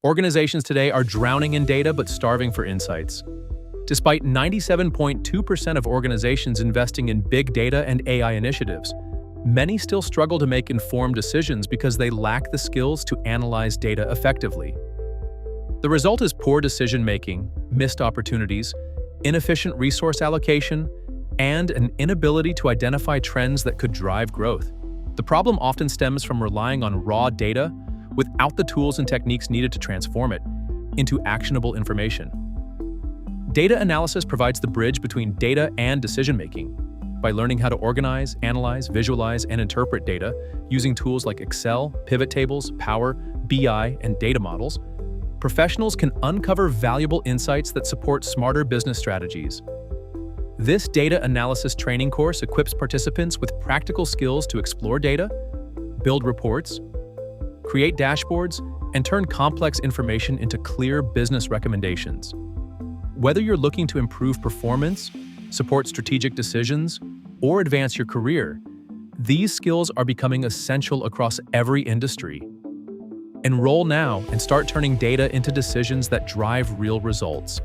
Organizations today are drowning in data but starving for insights. Despite 97.2% of organizations investing in big data and AI initiatives, many still struggle to make informed decisions because they lack the skills to analyze data effectively. The result is poor decision-making, missed opportunities, inefficient resource allocation, and an inability to identify trends that could drive growth. The problem often stems from relying on raw data without the tools and techniques needed to transform it into actionable information. Data analysis provides the bridge between data and decision-making. By learning how to organize, analyze, visualize, and interpret data using tools like Excel, pivot tables, Power, BI, and data models, professionals can uncover valuable insights that support smarter business strategies. This data analysis training course equips participants with practical skills to explore data, build reports, create dashboards, and turn complex information into clear business recommendations. Whether you're looking to improve performance, support strategic decisions, or advance your career, these skills are becoming essential across every industry. Enroll now and start turning data into decisions that drive real results.